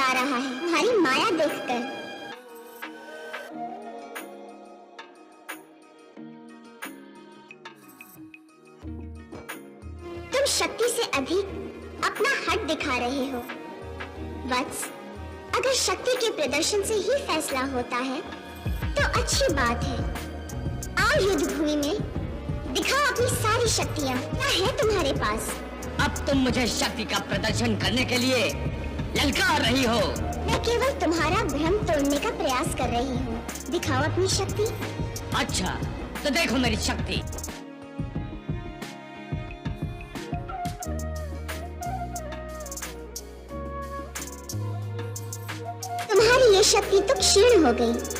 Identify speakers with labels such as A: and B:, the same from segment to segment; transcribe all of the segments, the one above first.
A: आ रहा है तुम्हारी माया देखकर। तुम शक्ति से अधिक अपना हट दिखा रहे हो वत्स। अगर शक्ति के प्रदर्शन से ही फैसला होता है तो अच्छी बात है। आओ युद्ध भूमि में दिखाओ अपनी सारी शक्तियाँ। क्या है तुम्हारे पास?
B: अब तुम मुझे शक्ति का प्रदर्शन करने के लिए ललकार रही हो।
A: मैं केवल तुम्हारा भ्रम तोड़ने का प्रयास कर रही हूँ। दिखाओ अपनी शक्ति।
B: अच्छा तो देखो मेरी शक्ति।
A: तुम्हारी ये शक्ति तो क्षीण हो गई।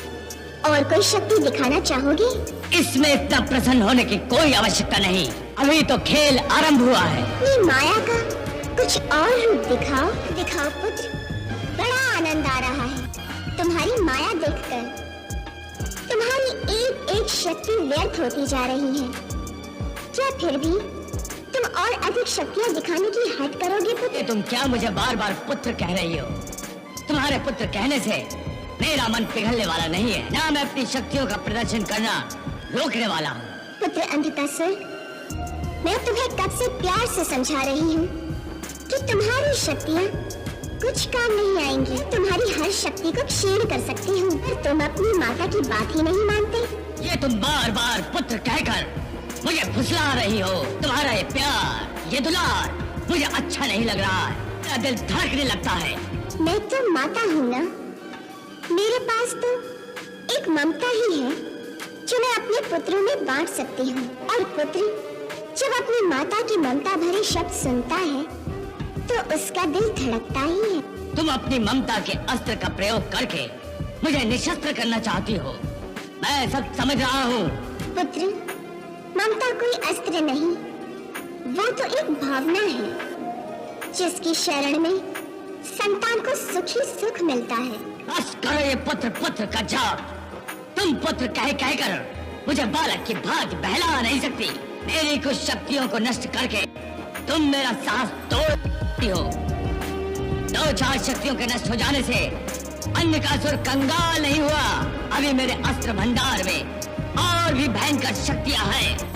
A: और कोई शक्ति दिखाना चाहोगे?
B: इसमें इतना प्रसन्न होने की कोई आवश्यकता नहीं। अभी तो खेल आरंभ हुआ है।
A: अपनी माया का कुछ और रूप दिखाओ। दिखाओ पुत्र। बड़ा आनंद आ रहा है तुम्हारी माया देखकर। तुम्हारी एक एक शक्ति व्यर्थ होती जा रही है। क्या फिर भी तुम और अधिक शक्तियाँ दिखाने की हट करोगे पुत्र?
B: तुम क्या मुझे बार बार पुत्र कह रही हो? तुम्हारे पुत्र कहने से मेरा मन पिघलने वाला नहीं है, ना मैं अपनी शक्तियों का प्रदर्शन करना रोकने वाला हूँ।
A: पुत्र अंधकासुर, मैं तुम्हें कब से प्यार से समझा रही हूँ कि तुम्हारी शक्तियाँ कुछ काम नहीं आएंगी। तुम्हारी हर शक्ति को क्षीण कर सकती हूँ, पर तुम अपनी माता की बात ही नहीं मानते।
B: ये तुम बार बार पुत्र कहकर मुझे फुसला रही हो। तुम्हारा ये प्यार, ये दुलार मुझे अच्छा नहीं लग रहा है। मेरा दिल धड़कने लगता है।
A: मैं तो माता हूँ ना। मेरे पास तो एक ममता ही है जो मैं अपने पुत्रों में बांट सकती हूँ। और पुत्र जब अपनी माता की ममता भरे शब्द सुनता है तो उसका दिल धड़कता ही है।
B: तुम अपनी ममता के अस्त्र का प्रयोग करके मुझे निशस्त्र करना चाहती हो। मैं सब समझ रहा हूँ।
A: पुत्र, ममता कोई अस्त्र नहीं, वो तो एक भावना है जिसकी शरण में संतान को सुख ही सुख मिलता है।
B: बस करो ये पुत्र पुत्र का जाप। तुम पुत्र कह कर मुझे बालक की भांति बहला नहीं सकती। मेरी कुछ शक्तियों को नष्ट करके तुम मेरा साहस तोड़ती हो। 2-4 शक्तियों के नष्ट हो जाने से अंधकासुर कंगाल नहीं हुआ। अभी मेरे अस्त्र भंडार में और भी भयंकर शक्तियां हैं।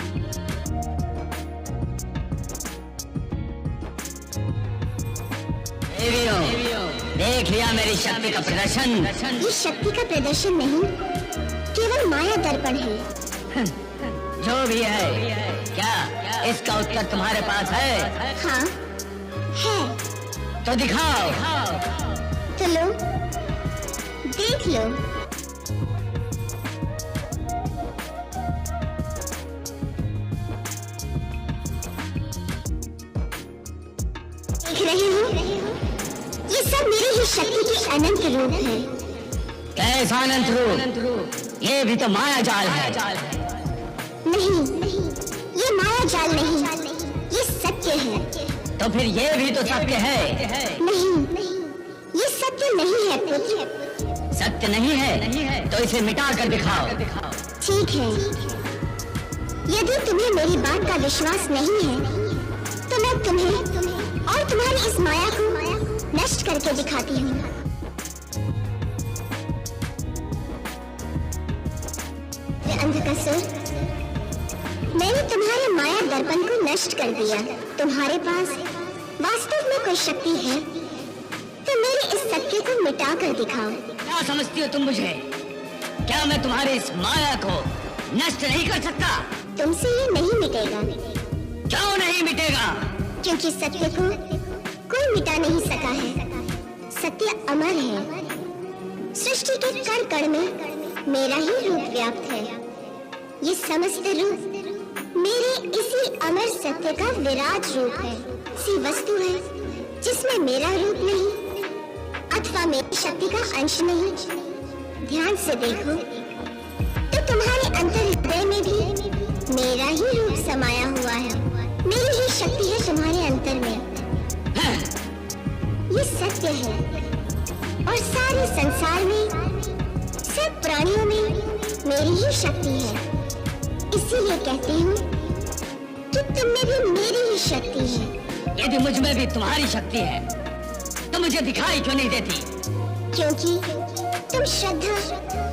B: देख लिया मेरी शक्ति का प्रदर्शन?
A: ये शक्ति का प्रदर्शन नहीं, केवल माया दर्पण है।
B: जो भी है, क्या इसका उत्तर तुम्हारे पास है?
A: हाँ है।
B: तो दिखाओ।
A: तो लो, देख लो। देख रहे हो? ये सब मेरी ही शक्ति के अनंत रूप है।
B: कैसा अनंत रूप? ये भी तो माया जाल है।
A: नहीं, ये माया जाल नहीं, ये सत्य है।
B: तो फिर ये भी तो सत्य है।
A: नहीं, ये सत्य नहीं है पुत्र।
B: सत्य नहीं है तो इसे मिटा कर दिखाओ।
A: ठीक है, यदि तुम्हें मेरी बात का विश्वास नहीं है तो मैं तुम्हें और तुम्हारी इस माया को नष्ट करके दिखाती हूँ। अंधकासुर, मैंने तुम्हारे माया दर्पण को नष्ट कर दिया। तुम्हारे पास वास्तव में कोई शक्ति है तो मेरे इस सत्य को मिटा कर दिखाओ।
B: क्या समझती हो तुम मुझे? क्या मैं तुम्हारे इस माया को नष्ट नहीं कर सकता?
A: तुमसे ये नहीं मिटेगा।
B: क्यों नहीं मिटेगा?
A: क्योंकि सत्य को कोई मिटा नहीं सका है। सत्य अमर है। सृष्टि के कण कण में मेरा ही रूप व्याप्त है। ये समस्त रूप मेरे इसी अमर सत्य का विराट रूप है। सी वस्तु है जिसमें मेरा रूप नहीं अथवा मेरी शक्ति का अंश नहीं। ध्यान से देखो तो तुम्हारे अंतर हृदय में भी मेरा ही रूप समाया हुआ है। मेरी ही शक्ति है तुम्हारे अंतर में। ये सत्य है और सारे संसार में सब प्राणियों में मेरी ही शक्ति है। इसीलिए कहती हूँ कि तुम में भी मेरी ही शक्ति है।
B: यदि मुझ में भी तुम्हारी शक्ति है तो मुझे दिखाई क्यों नहीं देती?
A: क्योंकि तुम श्रद्धा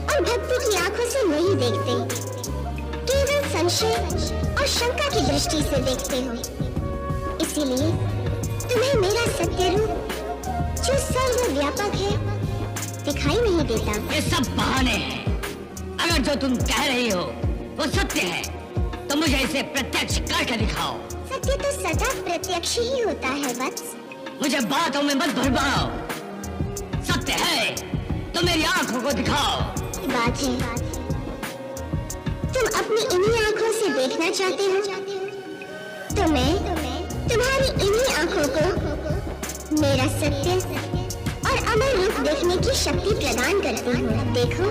A: और भक्ति की आंखों से नहीं देखते, केवल संशय और शंका की दृष्टि से देखते हो। इसीलिए तुम्हें मेरा सत्य रूप, जो सर्वव्यापक है, दिखाई नहीं देता।
B: ये सब बहाने हैं। अगर जो तुम कह रही हो वो सत्य है, तो मुझे इसे प्रत्यक्ष करके दिखाओ।
A: सत्य तो सदा प्रत्यक्ष ही होता है वत्स।
B: मुझे बातों में मत भरमाओ। सत्य है तो मेरी आंखों को दिखाओ।
A: बात है, तुम अपनी इन्हीं आंखों से देखना चाहते हो, तो मैं तुम्हारी इन्हीं आंखों को मेरा सत्य और अमर रूप देखने की शक्ति प्रदान करती हूँ। देखो।